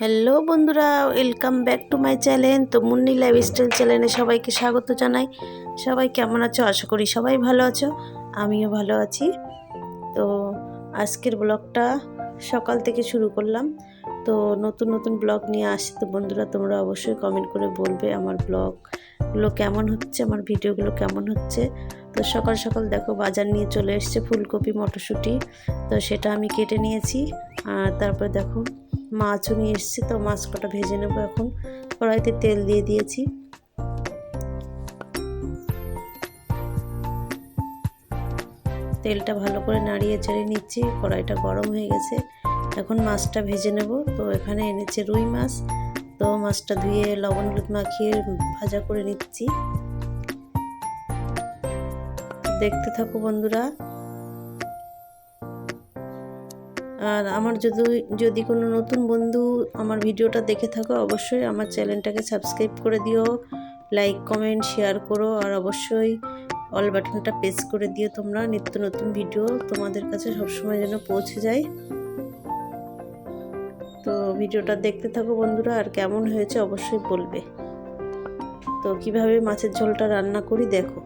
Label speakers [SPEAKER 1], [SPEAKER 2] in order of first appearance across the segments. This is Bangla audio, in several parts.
[SPEAKER 1] হ্যালো বন্ধুরা, welcome back to my channel. তো মুন্নি লাইফস্টাইল চ্যানেলে সবাইকে স্বাগত জানাই। সবাই কেমন আছো? আশা করি সবাই ভালো আছো, আমিও ভালো আছি। তো আজকের ব্লগটা সকাল থেকে শুরু করলাম। তো নতুন নতুন ব্লগ নিয়ে আসি। তো বন্ধুরা, তোমরা অবশ্যই কমেন্ট করে বলবে আমার ব্লগগুলো কেমন হচ্ছে, আমার ভিডিওগুলো কেমন হচ্ছে। তো সকাল সকাল দেখো বাজার নিয়ে চলে এসছে ফুলকপি, মটরশুঁটি। তো সেটা আমি কেটে নিয়েছি। আর তারপর দেখো মাছও নিয়ে এসেছি। তো মাছ কটা ভেজে নেবো। এখন কড়াইতে তেল দিয়ে দিয়েছি। তেলটা ভালো করে নাড়িয়ে চাড়িয়ে নিচ্ছি। কড়াইটা গরম হয়ে গেছে, এখন মাছটা ভেজে নেব। তো এখানে এনেছে রুই মাছ। তো মাছটা ধুয়ে লবণ হলুদ মাখিয়ে ভাজা করে নিচ্ছি। দেখতে থাকো বন্ধুরা। আর আমার যদি কোনো নতুন বন্ধু আমার ভিডিওটা দেখে থাকো, অবশ্যই আমার চ্যানেলটাকে সাবস্ক্রাইব করে দিও, লাইক কমেন্ট শেয়ার করো। আর অবশ্যই অল বাটনটা প্রেস করে দিও তোমরা, নিত্য নতুন ভিডিও তোমাদের কাছে সবসময় যেন পৌঁছে যায়। তো ভিডিওটা দেখতে থাকো বন্ধুরা, আর কেমন হয়েছে অবশ্যই বলবে। তো কিভাবে মাছের ঝোলটা রান্না করি দেখো।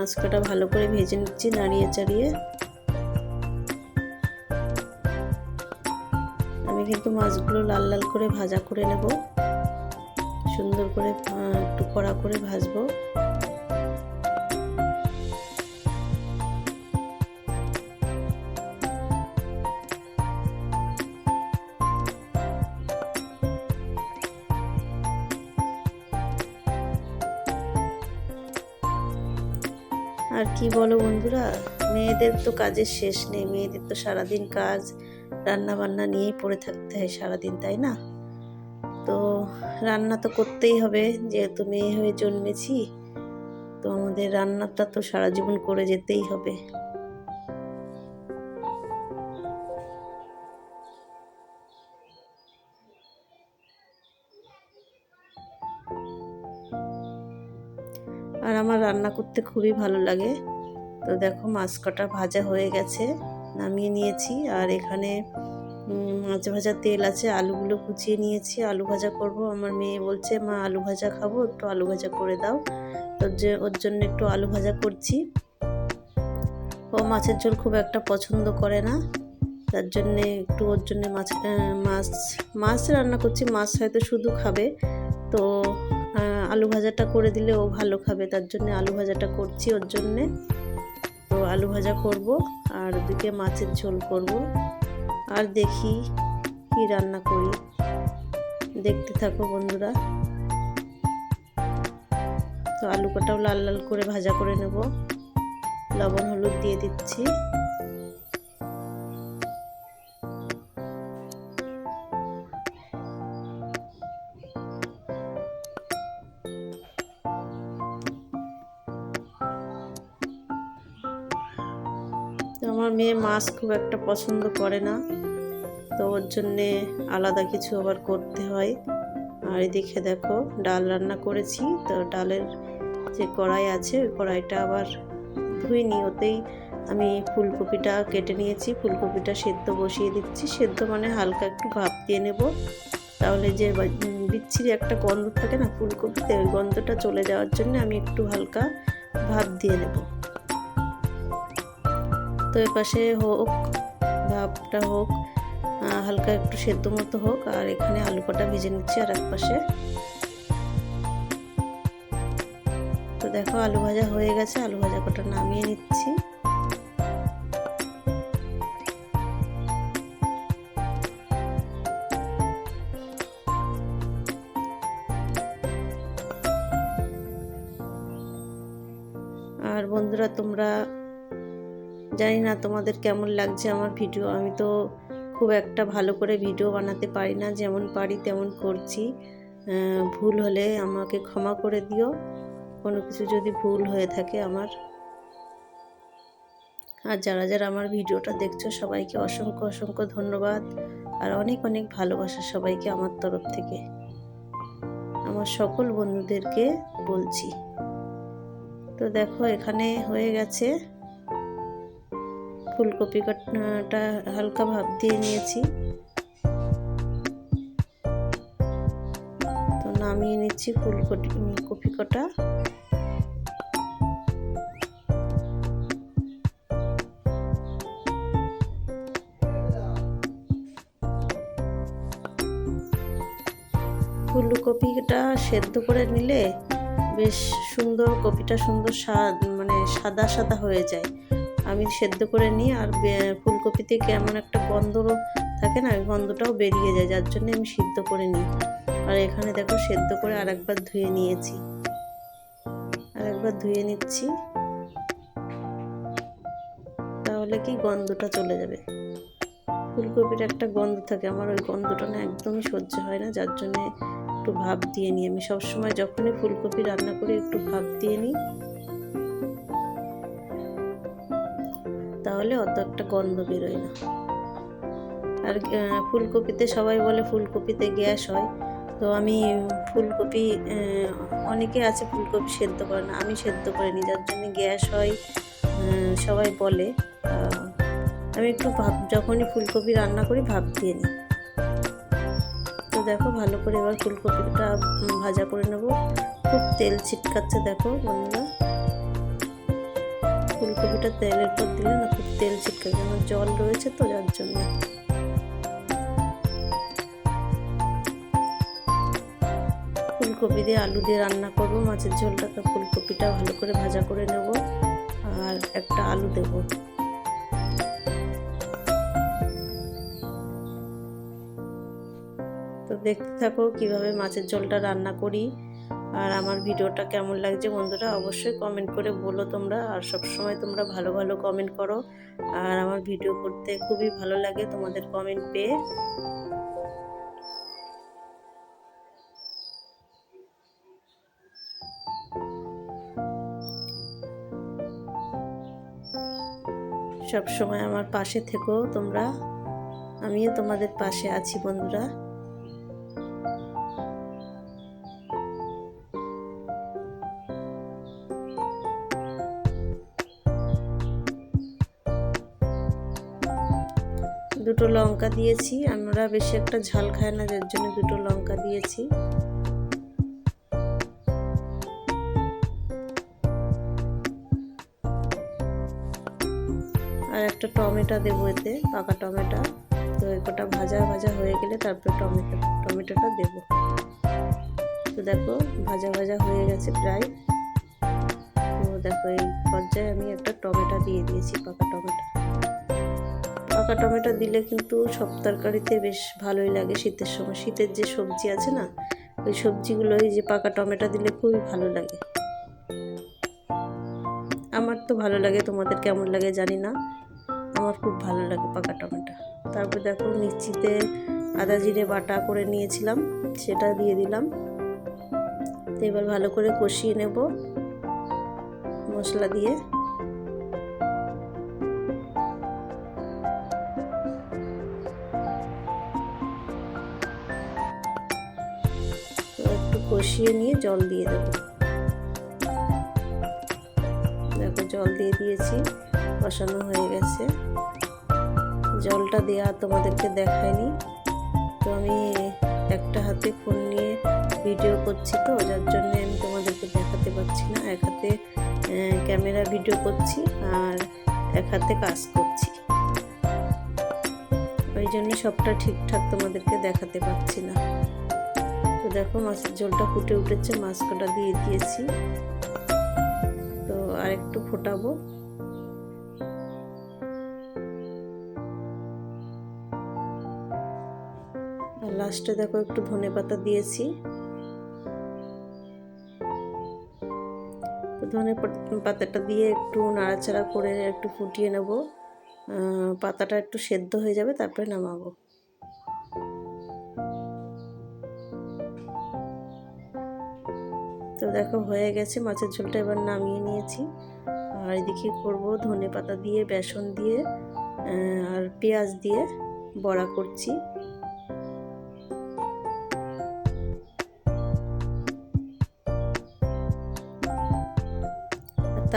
[SPEAKER 1] মাছ কাটা ভালো করে ভেজে নিচ্ছি নাড়িয়ে চাড়িয়ে। আমি কিন্তু মাছগুলো লাল লাল করে ভাজা করে নেব, সুন্দর করে একটু কড়া করে ভাজবো। আর কি বলো বন্ধুরা, মেয়েদের তো কাজের শেষ নেই। মেয়েদের তো সারাদিন কাজ, রান্না বান্না নিয়েই পড়ে থাকতে হয় সারাদিন, তাই না? তো রান্না তো করতেই হবে, যেহেতু মেয়ে হয়ে জন্মেছি। তো আমাদের রান্নাটা তো সারা জীবন করে যেতেই হবে। আর আমার রান্না করতে খুবই ভালো লাগে। তো দেখো মাছ কটা ভাজা হয়ে গেছে, নামিয়ে নিয়েছি। আর এখানে মাছ ভাজা তেল আছে, আলুগুলো কুচিয়ে নিয়েছি, আলু ভাজা করব। আমার মেয়ে বলছে, মা আলু ভাজা খাবো, একটু আলু ভাজা করে দাও। তো ওর জন্য একটু আলু ভাজা করছি। ও মাছের ঝোল খুব একটা পছন্দ করে না, তার জন্যে একটু ওর জন্য মাছ রান্না করছি। মাছ হয়তো শুধু খাবে, তো আলু ভাজাটা করে দিলে ও ভালো খাবে, তার জন্য আলু ভাজাটা করছি ওর জন্যে। তো আলু ভাজা করব, আর ওদিকে মাছের ঝোল করব। আর দেখি কি রান্না করি, দেখতে থাকো বন্ধুরা। তো আলু কটাও লাল লাল করে ভাজা করে নেব, লবণ হলুদ দিয়ে দিচ্ছি। তো আমার মেয়ে মাছ খুব একটা পছন্দ করে না, তো ওর জন্যে আলাদা কিছু আবার করতে হয়। আর এদিকে দেখো ডাল রান্না করেছি। তো ডালের যে কড়াই আছে, ওই কড়াইটা আবার ধুইনি, ওতেই আমি ফুলকপিটা কেটে নিয়েছি। ফুলকপিটা সেদ্ধ বসিয়ে দিচ্ছি। সেদ্ধ মানে হালকা একটু ভাপ দিয়ে নেব, তাহলে যে বিচ্ছিরি একটা গন্ধ থাকে না ফুলকপিতে, ওই গন্ধটা চলে যাওয়ার জন্য আমি একটু হালকা ভাপ দিয়ে নেব। তো এ পাশে হোক, ভাপটা হোক, হালকা একটু সেদ্ধ মতো হোক। আর এখানে আলু কটা ভেজে নিচ্ছি আর এক পাশে। তো দেখো আলু ভাজা হয়ে গেছে, আলু ভাজা কটা নামিয়ে নিচ্ছি। আর বন্ধুরা, তোমরা জানি না তোমাদের কেমন লাগছে আমার ভিডিও। আমি তো খুব একটা ভালো করে ভিডিও বানাতে পারি না, যেমন পারি তেমন করছি। ভুল হলে আমাকে ক্ষমা করে দিও, কোনো কিছু যদি ভুল হয়ে থাকে আমার। আর যারা যারা আমার ভিডিওটা দেখছো সবাইকে অসংখ্য অসংখ্য ধন্যবাদ, আর অনেক অনেক ভালোবাসা সবাইকে আমার তরফ থেকে, আমার সকল বন্ধুদেরকে বলছি। তো দেখো এখানে হয়ে গেছে, ফুলকপিটা হালকা ভাপ দিয়ে নিয়েছি। তো নামিয়ে নিচ্ছি কপি কটা। ফুলকপিটা সেদ্ধ করে নিলে বেশ সুন্দর, কপিটা সুন্দর মানে সাদা সাদা হয়ে যায়। আমি সেদ্ধ করে নিই, আর ফুলকপিতে কেমন একটা গন্ধ থাকে না, গন্ধটাও বেরিয়ে যায়, যার জন্য আমি সিদ্ধ করে নিই। আর এখানে দেখো সেদ্ধ করে আরেকবার ধুয়ে নিয়েছি, আরেকবার ধুয়ে নিচ্ছি, তাহলে কি গন্ধটা চলে যাবে। ফুলকপির একটা গন্ধ থাকে, আমার ওই গন্ধটা না একদমই সহ্য হয় না, যার জন্যে একটু ভাপ দিয়ে নিই। আমি সবসময় যখনই ফুলকপি রান্না করি একটু ভাপ দিয়ে নিই, তাহলে অত একটা গন্ধ বেরোয় না। আর ফুলকপিতে সবাই বলে ফুলকপিতে গ্যাস হয়, তো আমি ফুলকপি, অনেকে আছে ফুলকপি সেদ্ধ করে না, আমি সেদ্ধ করে নিই, যার জন্য গ্যাস হয় সবাই বলে। আমি একটু যখনই ফুলকপি রান্না করি ভাপ দিয়ে নিই। তো দেখো ভালো করে এবার ফুলকপিটা ভাজা করে নেব। খুব তেল ছিটকাচ্ছে দেখো বন্ধুরা, ফুলকপিটা তেলের পর দিলে না খুব তেল ছিটকাচ্ছে, আমার জল রয়েছে তো যার জন্য। ফুলকপি দিয়ে আলু দিয়ে রান্না করব মাছের ঝোলটা, তো ফুলকপিটা ভালো করে ভাজা করে নেব আর একটা আলু দেব। তো দেখতে থাকো কিভাবে মাছের ঝোলটা রান্না করি। আর আমার ভিডিওটা কেমন লাগছে বন্ধুরা অবশ্যই কমেন্ট করে বলো তোমরা। আর সব সময় তোমরা ভালো ভালো কমেন্ট করো, আর আমার ভিডিও করতে খুবই ভালো লাগে তোমাদের কমেন্ট পেয়ে। সব সময় আমার পাশে থেকো তোমরা, আমিও তোমাদের পাশে আছি বন্ধুরা। দুটো লঙ্কা দিয়েছি, আমরা বেশি একটা ঝাল খাই না, যার জন্য দুটো লঙ্কা দিয়েছি। আর একটা টমেটো দেবো এতে, পাকা টমেটো। তো এটা ভাজা ভাজা হয়ে গেলে তারপরে টমেটোটা দেবো। তো দেখো ভাজা ভাজা হয়ে গেছে প্রায়। তো দেখো এই পর্যায়ে আমি একটা টমেটো দিয়ে দিয়েছি, পাকা টমেটো। পাকা টমেটো দিলে কিন্তু সব তরকারিতে বেশ ভালোই লাগে শীতের সময়। শীতের যে সবজি আছে না, ওই সবজিগুলো এই যে পাকা টমেটো দিলে খুবই ভালো লাগে। আমার তো ভালো লাগে, তোমাদের কেমন লাগে জানি না, আমার খুব ভালো লাগে পাকা টমেটো। তারপর দেখো মিক্সিতে আদা জিরে বাটা করে নিয়েছিলাম, সেটা দিয়ে দিলাম। তো এবার ভালো করে কষিয়ে নেব মশলা দিয়ে। তো একটু কষিয়ে নিয়ে জল দিয়ে দেব। দেখো জল দিয়ে দিয়েছি, কষানো হয়ে গেছে। জলটা দেওয়া তোমাদেরকে দেখায়নি, তো আমি একটা হাতে ফোন নিয়ে ভিডিও করছি, তো যার জন্য আমি তোমাদেরকে দেখাতে পারছি না। এক হাতে ক্যামেরা ভিডিও করছি আর এক হাতে কাজ করছি, ওই জন্য সবটা ঠিকঠাক তোমাদেরকে দেখাতে পারছি না। তো দেখো মাছের ঝোলটা ফুটে উঠেছে, মাছ কটা দিয়ে দিয়েছি। তো আর একটু ফোটাবো। আর লাস্টে দেখো একটু ধনেপাতা দিয়েছি। তো ধনেপাতাটা দিয়ে একটু নাড়াচাড়া করে একটু ফুটিয়ে নেব, পাতাটা একটু সেদ্ধ হয়ে যাবে, তারপরে নামাবো। তো দেখো হয়ে গেছে মাছের ঝোলটা, এবার নামিয়ে নিয়েছি। আর এদিকে করবো ধনেপাতা দিয়ে, বেসন দিয়ে আর পেঁয়াজ দিয়ে বড়া করছি।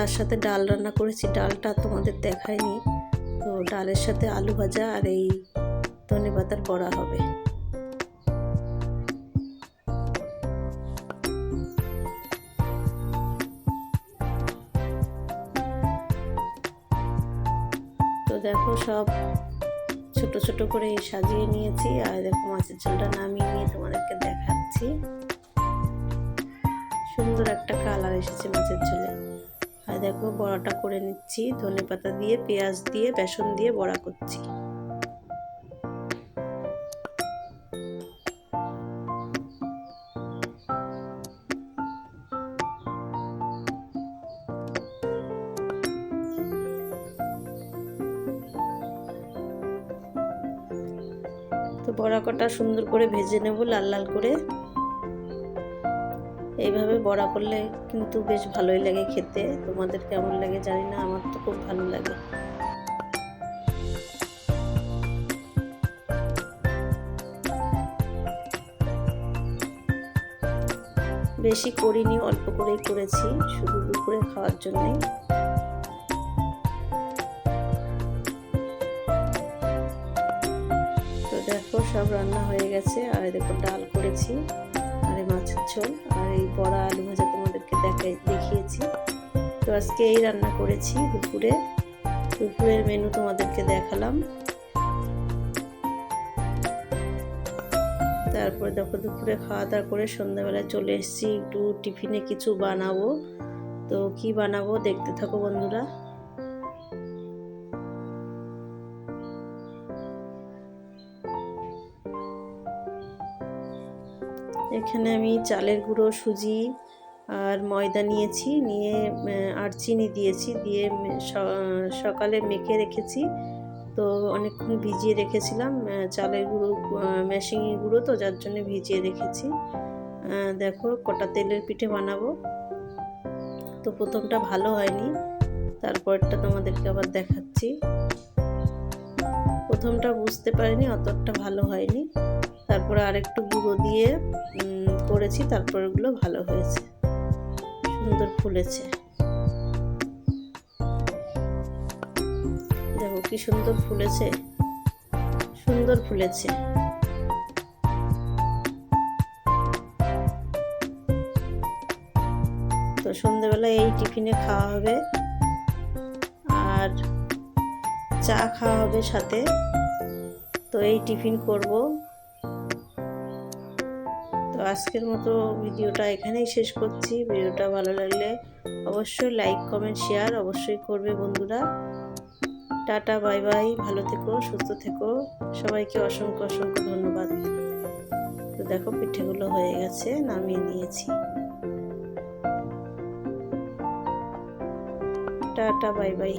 [SPEAKER 1] তার সাথে ডাল রান্না করেছি, ডালটা তোমাদের দেখায়নি। তো ডালের সাথে আলু ভাজা আর এই ধনেপাতার বড়া হবে। তো দেখো সব ছোট ছোট করে সাজিয়ে নিয়েছি, আর দেখো মাছের ঝোলটা নামিয়ে নিয়ে তোমাদেরকে দেখাচ্ছি। সুন্দর একটা কালার এসেছে মাছের ঝোলে। আর দেখো বড়াটা করে নিচ্ছি, ধনেপাতা দিয়ে, পেঁয়াজ দিয়ে, বেসন দিয়ে বড়া করছি। তো বড়া কটা সুন্দর করে ভেজে নেব লাল লাল করে। এইভাবে বড়া করলে কিন্তু বেশ ভালোই লাগে খেতে। তোমাদের কেমন লাগে জানি না, আমার তো খুব ভালো লাগে। বেশি করিনি, অল্প করেই করেছি, শুধু দুপুরে খাওয়ার জন্যই। তো দেখো সব রান্না হয়ে গেছে, আর দেখো ডাল করেছি, আর এই মাছের ঝোল, আর এই বড়া আলু ভাজা তোমাদেরকে দেখিয়েছি। তো আজকে এই রান্না করেছি দুপুরের মেনু তোমাদেরকে দেখালাম। তারপরে দেখো দুপুরে খাওয়া দাওয়া করে সন্ধ্যাবেলায় চলে এসেছি, একটু টিফিনে কিছু বানাবো। তো কি বানাবো দেখতে থাকো বন্ধুরা। এখানে আমি চালের গুঁড়ো, সুজি আর ময়দা নিয়েছি, নিয়ে আর চিনি দিয়েছি, দিয়ে সকালে মেখে রেখেছি। তো অনেকক্ষণ ভিজিয়ে রেখেছিলাম, চালের গুঁড়ো মেশিনের গুঁড়ো তো, যার জন্য ভিজিয়ে রেখেছি। দেখো কটা তেলের পিঠে বানাবো। তো প্রথমটা ভালো হয়নি, তারপরটা তোমাদেরকে আবার দেখাচ্ছি। প্রথমটা বুঝতে পারিনি, অতটা ভালো হয়নি, তারপরে আরেকটু গুঁড়ো দিয়ে করেছি, তারপর ওগুলো ভালো হয়েছে, সুন্দর ফুলেছে। দেখো কি সুন্দর ফুলেছে, সুন্দর ফুলেছে। তো সন্ধ্যেবেলায় এই টিফিনে খাওয়া হবে, আর চা খাওয়া হবে সাথে। তো এই টিফিন করব। তো আজকের মতো ভিডিওটা এখানেই শেষ করছি। ভিডিওটা ভালো লাগলে অবশ্যই লাইক, কমেন্ট, শেয়ার অবশ্যই করবে বন্ধুরা। টাটা, বাই বাই, ভালো থেকো, সুস্থ থেকো, সবাইকে অসংখ্য অসংখ্য ধন্যবাদ। তো দেখো পিঠেগুলো হয়ে গেছে, নামিয়ে নিয়েছি। Tata, bye bye.